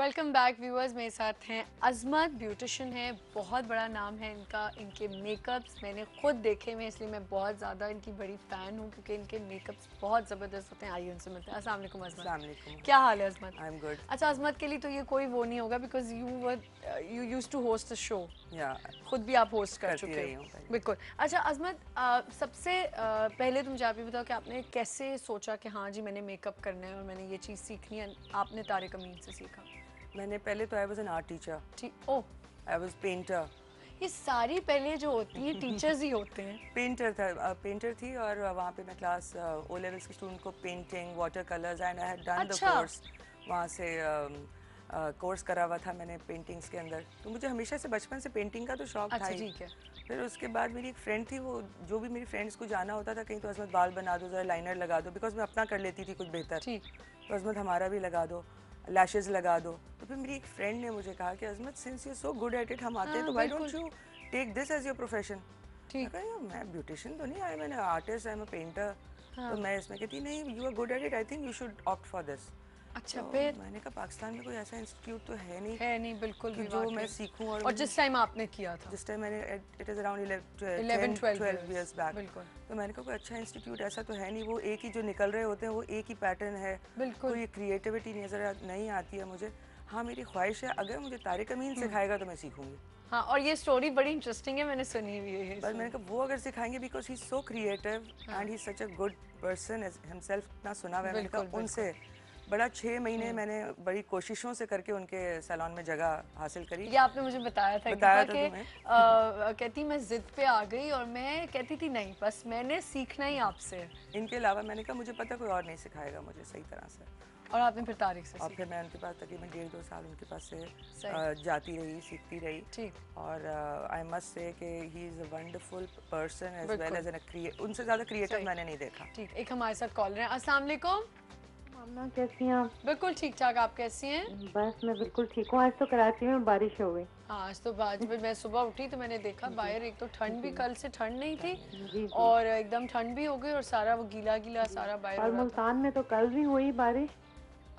Welcome back viewers. मेरे साथ हैं अजमत, ब्यूटिशियन है, बहुत बड़ा नाम है इनका। इनके मेकअप्स मैंने खुद देखे हुए, इसलिए मैं बहुत ज़्यादा इनकी बड़ी फ़ैन हूँ क्योंकि इनके मेकअप्स बहुत ज़बरदस्त होते हैं। आइए उनसे मिलते हैं। अस्सलाम वालेकुम अजमत। अस्सलाम वालेकुम। क्या हाल है अजमत? I am good. अच्छा, अजमत के लिए तो ये कोई वो नहीं होगा because you use to host the show. या खुद भी आप होस्ट कर करती चुके रही हो। हूँ पहले। बिल्कुल। अच्छा अजमत, सबसे पहले तुम मुझे आप ये बताओ कि आपने कैसे सोचा कि हाँ जी मैंने मेकअप करना है और मैंने ये चीज़ सीखनी है। आपने तारिक अमीन से सीखा? मैंने पहले तो I was an art teacher. ठीक। ओ, आई वाज पेंटर। ये सारी पहले जो होती हैं टीचर्स ही होते हैं। पेंटर था, पेंटर थी और वहाँ पे मैं क्लास ओ लेवल्स के स्टूडेंट को painting, water colours and I had done the अच्छा। कोर्स। वहाँ से कोर्स करा हुआ था मैंने पेंटिंग्स के अंदर। तो मुझे हमेशा से बचपन से पेंटिंग का तो शौक था अच्छा ही। ठीक है। फिर उसके बाद मेरी एक फ्रेंड थी, वो जो भी मेरी फ्रेंड्स को जाना होता था कहीं, तो अजमत बाल बना दो, ज़रा लाइनर लगा दो, बिकॉज मैं अपना कर लेती थी कुछ बेहतर। ठीक। तो अजमत हमारा भी लगा दो, लैशेज लगा दो। तो फिर मेरी एक फ्रेंड ने मुझे कहा कि Azmat since you so good at it, हम आते हैं, हाँ तो व्हाई बिल्कुल। Don't you take this as your profession. मैं ठीक। कहा यार मैं ब्यूटिशियन तो नहीं, आई मैंने artist, I am a painter. तो हाँ। मैं इसमें कहती नहीं, you are good at it, I think you should opt for this. अच्छा तो फिर? मैंने कहा पाकिस्तान में कोई ऐसा इंस्टीट्यूट तो है नहीं है नहीं, बिल्कुल कि भी जो मैं वाकई। सीखूं। और जिस टाइम आपने किया था जिस टाइम मैंने, it is around 11 12 12 years back. बिल्कुल तो मैंने कहा कोई अच्छा इंस्टीट्यूट ऐसा तो है नहीं, वो एक ही जो निकल रहे होते हैं वो एक ही पैटर्न है, बिल्कुल। कोई क्रिएटिविटी नज़र नहीं आती है मुझे। हाँ मेरी ख्वाहिश है अगर मुझे तारिक अमीन सिखाएगा तो मैं सीखूंगी। हाँ, और ये स्टोरी बड़ी इंटरेस्टिंग है, मैंने सुनी हुई है ये पर मैंने story। कहा वो अगर सिखाएंगे, because he is so creative हाँ and he such a good person himself, इतना सुना हुआ है। मैंने बिल्कुल कहा बिल्कुल। उनसे बड़ा 6 महीने मैंने बड़ी कोशिशों से करके उनके सैलून में जगह हासिल करी। ये आपने मुझे बताया था एक बताया दफ़ा था कि तुम्हें। कहती मैं जिद पे आ गई और मैं कहती थी नहीं बस मैंने सीखना ही आपसे है। इनके अलावा मैंने कहा मुझे पता कोई और नहीं सिखाएगा मुझे सही तरह से। और आपने फिर तारिक से और सीखा? फिर मैं उनके पास तकरीबन 1.5-2 साल उनके पास से सही। जाती रही, सीखती रही। ठीक। और आई मस्ट से कि he is a wonderful person as well बिल्कुल। एज एन उनसे ज़्यादा क्रिएटिव सही। मैंने नहीं देखा। ठीक, एक हमारे साथ कॉलर हैं। अस्सलाम वालेकुम। मामना कैसी हैं आप? बिल्कुल ठीक ठाक, आप कैसी हैं? बस मैं बिल्कुल ठीक हूँ। आज तो कराची में बारिश हो गई। हाँ आज तो आज भी मैं सुबह उठी तो मैंने देखा जी बाहर, एक तो ठंड भी, जी कल से ठंड नहीं थी जी जी और एकदम ठंड भी हो गई और सारा वो गीला गीला जी। सारा बाहर हो और रहा था। मुल्तान में तो कल भी हुई बारिश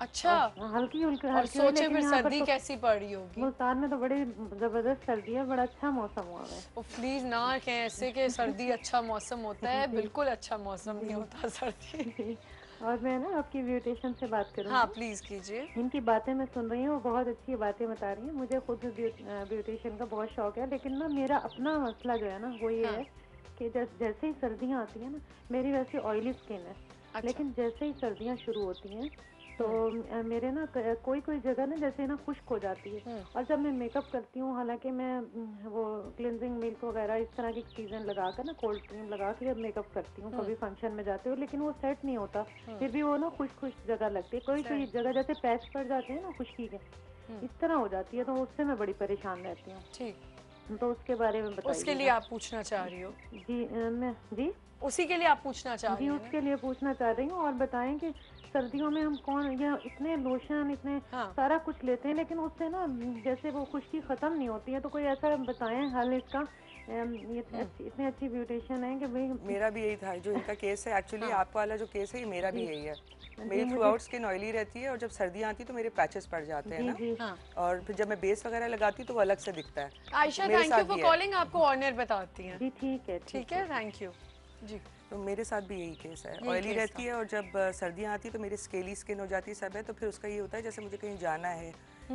अच्छा। और हल्की हल्की और हल्की हुई, सोचे लेकिन फिर यहाँ पर सर्दी तो कैसी पड़ रही होगी। मुल्तान में तो बड़ी जबरदस्त सर्दी है, बड़ा अच्छा मौसम हुआ है। वो प्लीज ना कहें ऐसे कि सर्दी अच्छा मौसम होता है, जी बिल्कुल अच्छा मौसम नहीं जी होता सर्दी। जी। और मैं ना आपकी ब्यूटिशियन से बात हाँ करूंगी। प्लीज कीजिए। इनकी बातें मैं सुन रही हूँ, बहुत अच्छी बातें बता रही हैं। मुझे खुद ब्यूटिशियन का बहुत शौक है, लेकिन ना मेरा अपना मसला जो है ना वो ये हाँ। है कि जैसे ही सर्दियाँ आती हैं ना, मेरी वैसे ऑयली स्किन है, अच्छा। लेकिन जैसे ही सर्दियाँ शुरू होती हैं तो मेरे ना कोई कोई जगह ना जैसे ना खुश्क हो जाती है। और जब मैं मेकअप करती हूँ, हालांकि मैं वो क्लिनजिंग मिल्क वगैरह इस तरह की चीज़ें लगा कर ना, कोल्ड क्रीम लगा के जब मेकअप करती हूँ कभी फंक्शन में जाते हो, लेकिन वो सेट नहीं होता। फिर भी वो ना खुश्क खुश्क जगह लगती है, कोई कोई जगह जैसे पैच पड़ जाते हैं ना खुश्की के, इस तरह हो जाती है, तो उससे मैं बड़ी परेशान रहती हूँ। ठीक। तो उसके बारे में उसके लिए बताइएगा। आप पूछना चाह रही हो? जी मैं जी उसी के लिए आप पूछना चाह जी रही हैं ना? उसके लिए पूछना चाह रही हूँ। और बताएं कि सर्दियों में हम कौन या इतने लोशन इतने हाँ। सारा कुछ लेते हैं, लेकिन उससे ना जैसे वो खुश्की खत्म नहीं होती है, तो कोई ऐसा बताएं हल इसका। इतनी अच्छी ब्यूटिशियन है कि भाई। मेरा भी यही था जो इनका केस है। एक्चुअली हाँ। आपका वाला जो केस है ये मेरा भी जी यही है। जी मेरी थ्रू मुझे आउट स्किन ऑयली रहती है और जब सर्दियाँ आती तो मेरे पैचेस पड़ जाते हैं जी ना। जी हाँ। और फिर जब मैं बेस वगैरह लगाती हूँ तो वो अलग से दिखता है। तो आयशा मेरे थैंक यू साथ फॉर भी है। कॉलिंग, आपको ऑनर बताती हैं। जी ठीक है ठीक ठीक है, है। Thank you. जी। तो मेरे साथ भी यही केस है, यही ऑयली केस रहती था। है और जब सर्दियाँ आती तो मेरी स्केली स्किन हो जाती है सब है। तो फिर उसका ये होता है जैसे मुझे कहीं जाना है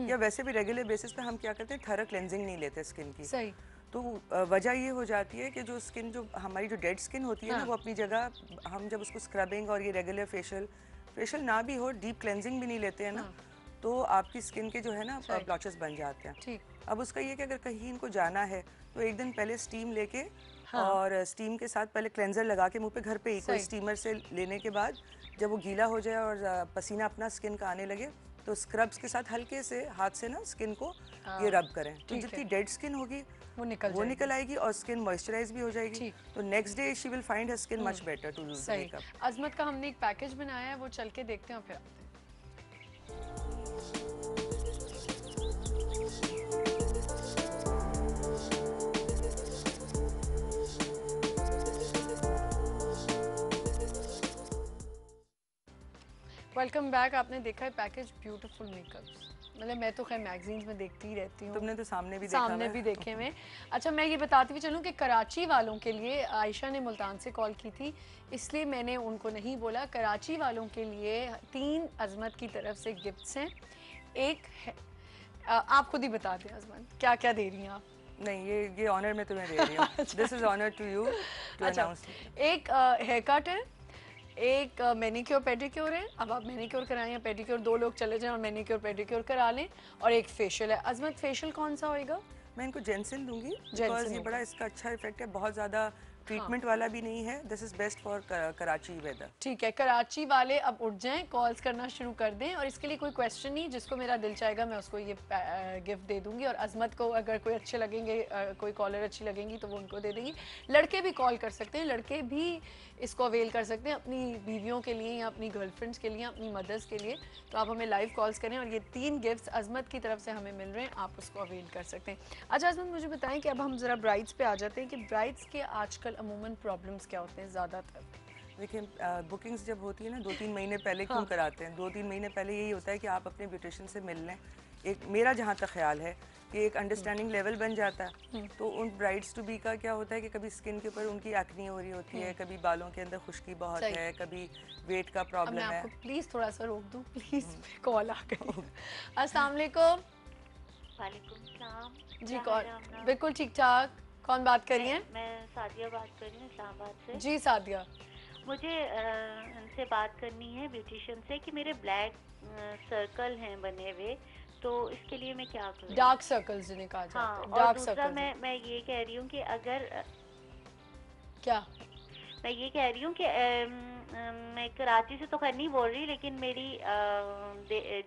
या वैसे भी रेगुलर बेसिस पे हम क्या करते हैं, थरक क्लेंजिंग नहीं लेते स्किन की। सही। तो वजह ये हो जाती है कि जो स्किन, जो हमारी जो डेड स्किन होती है ना, हाँ। वो अपनी जगह, हम जब उसको स्क्रबिंग और ये रेगुलर फेशियल ना भी हो, डीप क्लेंजिंग भी नहीं लेते हैं ना, हाँ। तो आपकी स्किन के जो है ना सही। ब्लॉचेस बन जाते हैं। ठीक। अब उसका ये कि अगर कहीं इनको जाना है तो एक दिन पहले स्टीम लेके हाँ। और स्टीम के साथ पहले क्लेंजर लगा के मुंह पे घर पे ही कोई सही। स्टीमर से लेने के बाद जब वो गीला हो जाए और पसीना अपना स्किन का आने लगे तो स्क्रब्स के साथ हल्के से हाथ से ना स्किन को ये रब करें, तो ठीक जितनी है। डेड स्किन होगी वो निकल वो जाएगी। निकल आएगी और स्किन मॉइस्चराइज भी हो जाएगी। ठीक। तो next day she will find her skin much better to use the सही। मेकअप। अजमत का हमने एक पैकेज बनाया है, वो चल के देखते हैं और फिर आते हैं। Welcome back. आपने देखा है पैकेज ब्यूटीफुल मेकअप्स, मतलब मैं तो खैर मैगजीन्स में देखती ही रहती हूँ। तुमने तो सामने भी देखा सामने भी देखे हुए। अच्छा, मैं ये बताती भी चलूँ कि कराची वालों के लिए, आयशा ने मुल्तान से कॉल की थी इसलिए मैंने उनको नहीं बोला, कराची वालों के लिए 3 अजमत की तरफ से गिफ्ट्स हैं। एक है, आप खुद ही बता दें अजमत क्या क्या दे रही हैं आप। नहीं, ये ऑनर मैं तुम्हें दे रही हूँ। This is honour to you to announce. एक हेयर कट है, एक मैनिक्योर पेडिक्योर है, अब आप मैनिक्योर कराएं या पेडिक्योर, 2 लोग चले जाएं और मैनिक्योर पेडिक्योर करा लें, और एक फेशियल है। अजमत फेशियल कौन सा होएगा? मैं इनको जेंसन दूंगी बिकॉज ये बड़ा इसका अच्छा इफेक्ट है, बहुत ज़्यादा ट्रीटमेंट वाला भी नहीं है। This is best for Karachi weather. ठीक है, कराची वाले अब उठ जाएं, कॉल्स करना शुरू कर दें, और इसके लिए कोई क्वेश्चन नहीं, जिसको मेरा दिल चाहेगा मैं उसको ये गिफ्ट दे दूंगी। और अजमत को अगर कोई अच्छे लगेंगे, कोई कॉलर अच्छी लगेंगी तो वो उनको दे देंगी। लड़के भी कॉल कर सकते हैं, लड़के भी इसको अवेल कर सकते हैं अपनी बीवियों के लिए या अपनी गर्लफ्रेंड्स के लिए, अपनी मदर्स के लिए। तो आप हमें लाइव कॉल्स करें और ये 3 गिफ्ट्स अजमत की तरफ से हमें मिल रहे हैं, आप उसको अवेल कर सकते हैं। अच्छा अजमत, मुझे बताएं कि अब हम ज़रा ब्राइड्स पे आ जाते हैं कि ब्राइड्स के आजकल अमूमन प्रॉब्लम्स क्या होते हैं ज़्यादातर? देखिए, बुकिंग्स जब होती है ना 2-3 महीने पहले क्यों कराते हैं? 2-3 महीने पहले यही होता है कि आप अपने ब्यूटिशियन से मिल लें। एक मेरा जहाँ तक ख्याल है कि एक अंडरस्टैंडिंग लेवल बन जाता है। तो उन ब्राइड्स टू बी का क्या होता है कि कभी स्किन के ऊपर उनकी एक्नी हो रही होती है, कभी बालों के अंदर खुश्की बहुत है, कभी वेट का प्रॉब्लम है। आपको प्लीज़ थोड़ा सा रोक दूँ प्लीज़, कॉल आ गई। अस्सलाम वालेकुम। वालेकुम सलाम। जी कौन? बिल्कुल ठीक ठाक। कौन बात कर रही हैं? मैं सादिया बात कर रही हूँ इस्लामाबाद से। जी सादिया, मुझे उनसे बात करनी है ब्यूटिशियन से कि मेरे ब्लैक सर्कल हैं बने हुए, तो इसके लिए मैं क्या करूँ? डार्क सर्कल्स जिन्हें कहा जाता हाँ, है, और डार्क दूसरा सर्कल्स। मैं ये कह रही हूँ कि अगर क्या? मैं ये कह रही हूँ कि मैं कराची से तो खैर नहीं बोल रही, लेकिन मेरी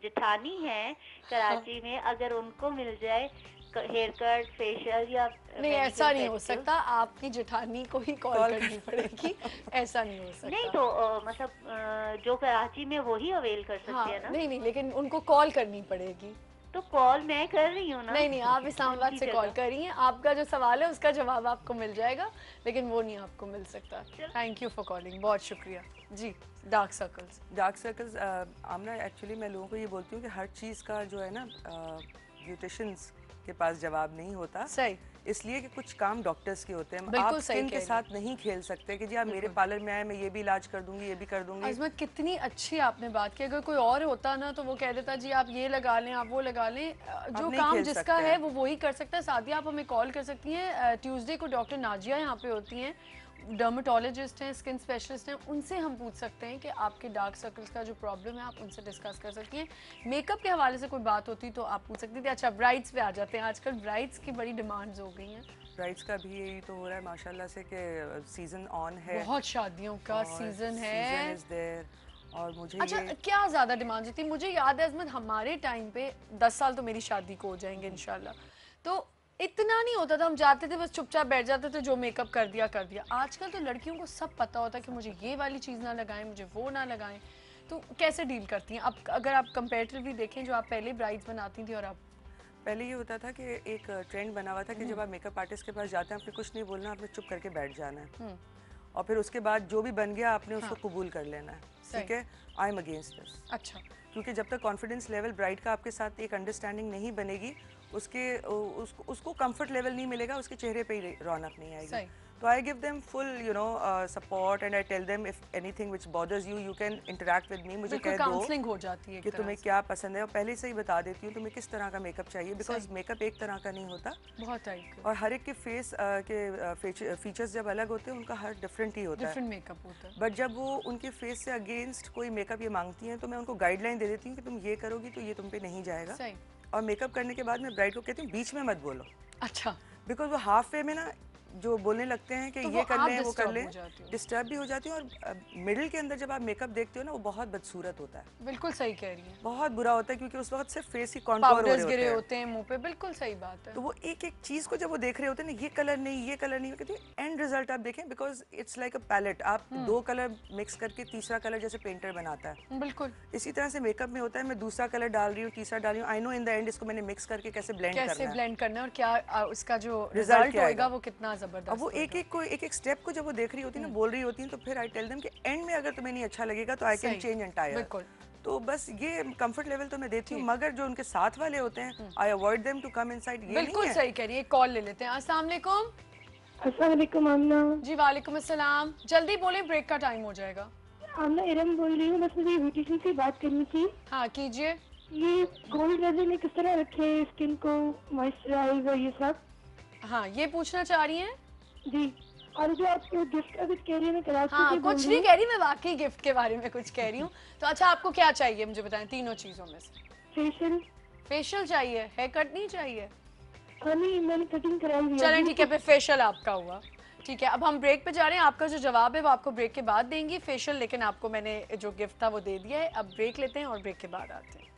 जेठानी है कराची में, अगर उनको मिल जाए हेयर कट, फेशियल या नहीं, ऐसा नहीं हो सकता, आपकी जेठानी को ही कॉल करनी पड़ेगी। ऐसा नहीं हो सकता। नहीं तो मतलब जो कराची में वही अवेल कर सकते हाँ, हैं ना? नहीं नहीं, लेकिन उनको कॉल करनी पड़ेगी। तो कॉल मैं कर रही हूँ ना। नहीं नहीं, आप इस्लामाबाद से कॉल कर रही हैं, आपका जो सवाल है उसका जवाब आपको मिल जाएगा, लेकिन वो नहीं आपको मिल सकता। थैंक यू फॉर कॉलिंग, बहुत शुक्रिया जी। डार्क सर्कल्स आमना, एक्चुअली मैं लोगों को ये बोलती हूँ कि हर चीज़ का जो है ना ब्यूटिशियंस के पास जवाब नहीं होता। सही, इसलिए कि कुछ काम डॉक्टर्स के होते हैं। आप बिल्कुल सही स्किन कह के रही साथ नहीं खेल सकते कि जी आप मेरे पार्लर में आए, मैं ये भी इलाज कर दूंगी, ये भी कर दूंगी। अजमत कितनी अच्छी आपने बात की, अगर कोई और होता ना तो वो कह देता जी आप ये लगा लें, आप वो लगा लें। जो नहीं काम खेल जिसका सकते है हैं। वो वही कर सकता है। साथ ही आप हमें कॉल कर सकती हैं, ट्यूसडे को डॉक्टर नाजिया यहाँ पे होती हैं, डर्मेटोलॉजिस्ट हैं, स्किन स्पेशलिस्ट हैं, उनसे हम पूछ सकते हैं कि आपके डार्क सर्कल्स का जो प्रॉब्लम है आप उनसे डिस्कस कर सकती हैं। मेकअप के हवाले से कोई बात होती तो आप पूछ सकती थी। अच्छा, ब्राइड्स पे आ जाते हैं, आजकल ब्राइड्स की बड़ी डिमांड्स हो गई हैं। ब्राइड्स का भी यही तो हो रहा है माशाल्लाह से कि सीजन ऑन है, बहुत शादियों का सीजन है। is there, और मुझे अच्छा, क्या ज़्यादा डिमांड होती है? मुझे याद है अजमत, हमारे टाइम पे 10 साल तो मेरी शादी को हो जाएंगे इंशाल्लाह, तो इतना नहीं होता था, हम जाते थे बस चुपचाप बैठ जाते थे, जो मेकअप कर दिया कर दिया। आजकल तो लड़कियों को सब पता होता है कि मुझे ये वाली चीज़ ना लगाएं, मुझे वो ना लगाएं। तो कैसे डील करती हैं अब, अगर आप कंपेरेटिवली देखें जो आप पहले ब्राइड्स बनाती थी और अब? पहले ये होता था कि एक ट्रेंड बना हुआ था कि जब आप मेकअप आर्टिस्ट के पास जाते हैं आपने कुछ नहीं बोलना, आपने चुप करके बैठ जाना है, और फिर उसके बाद जो भी बन गया आपने उसको कबूल कर लेना है। ठीक है, आई एम अगेंस्ट दिस। अच्छा, क्योंकि जब तक कॉन्फिडेंस लेवल ब्राइड का आपके साथ एक अंडरस्टैंडिंग नहीं बनेगी, उसको कंफर्ट लेवल नहीं मिलेगा, उसके चेहरे पे ही रौनक नहीं आएगी। तो I give them full support and I tell them if anything which bothers you, you can interact with me, मुझे कह दो काउंसलिंग हो जाती है कि तुम्हें क्या पसंद है, और पहले से ही बता देती हूँ तुम्हें किस तरह का मेकअप चाहिए, बिकॉज मेकअप एक तरह का नहीं होता, बहुत टाइप और हर एक के फेस के फीचर्स जब अलग होते हैं उनका हर डिफरेंट ही होता है, डिफरेंट मेकअप होता है। बट जब वो उनके फेस से अगेंस्ट कोई मेकअप ये मांगती हैं तो मैं उनको गाइडलाइन दे देती हूँ कि तुम ये करोगी तो ये तुम पे नहीं जाएगा। सही। और मेकअप करने के बाद मैं ब्राइड को कहती हूँ बीच में मत बोलो, अच्छा, बिकॉज वो हाफ वे में ना जो बोलने लगते हैं कि तो ये कर लें वो कर disturb लें, हो जाती हो। डिस्टर्ब भी हो जाती है, और मिडिल के अंदर जब आप मेकअप देखते हो ना वो बहुत बदसूरत होता है, बिल्कुल सही कह रही हैं। बहुत बुरा होता है, क्योंकि उस वक्त सिर्फ फेस ही कॉन्टूर हो रहे पाउडर्स होते गिरे हैं। होते हैं मुंह पे, बिल्कुल सही बात है। तो वो एक एक चीज को जब वो देख रहे होते हैं ना, ये कलर नहीं, ये कलर नहीं, कहती एंड रिजल्ट आप देखें, because it's like a palette, आप 2 कलर मिक्स करके तीसरा कलर जैसे पेंटर बनाता है, बिल्कुल इसी तरह से मेकअप में होता है, मैं दूसरा कलर डाल रही हूँ, तीसरा डाल रही हूँ, I know in the end इसको मैंने मिक्स करके कैसे ब्लेंड करना है और क्या उसका जो Result रिजल्ट क्या होएगा आएगा। वो कितना जबरदस्त अब वो एक एक स्टेप को जब वो देख रही होती है ना, बोल रही होती है, तो फिर आई टेल देम कि एंड में अगर तुम्हें नहीं अच्छा लगेगा तो आई कैन सही, चेंज एंटायर। बिल्कुल। तो बस ये कंफर्ट लेवल तो मैं देती हूँ, मगर जो उनके साथ वाले होते हैं I avoid them to come inside. ये बिल्कुल नहीं है। सही कह रही है। कॉल ले लेते हैं। अस्सलाम वालेकुम। अस्सलाम वालेकुम आमना। जी वालेकुम अस्सलाम। जल्दी बोले, ब्रेक का टाइम हो जाएगा। आमना इरम बोल रही हूँ, बस मुझे ब्यूटिशियन से बात करनी थी। हाँ कीजिए। ये कोल्ड वेदर में किस तरह रखे स्किन को मॉइस्चराइज और ये सब? हाँ ये पूछना चाह रही हैं? जी। और जो आप गिफ्ट का कुछ कह रही है, मैं कराची हाँ से बोल कुछ रही नहीं हूँ। कह रही, मैं वाकई गिफ्ट के बारे में कुछ कह रही हूँ। तो अच्छा आपको क्या चाहिए मुझे बताएं तीनों चीजों में से। फेशियल। फेशियल चाहिए, हेयर कट नहीं चाहिए? हाँ नहीं, मैंने कटिंग कराई हुई है। चलें ठीक है, फिर फेशियल आपका हुआ। ठीक है, अब हम ब्रेक पे जा रहे हैं। आपका जो जवाब है वो आपको ब्रेक के बाद देंगी फेशियल, लेकिन आपको मैंने जो गिफ्ट था वो दे दिया है। अब ब्रेक लेते हैं और ब्रेक के बाद आते हैं।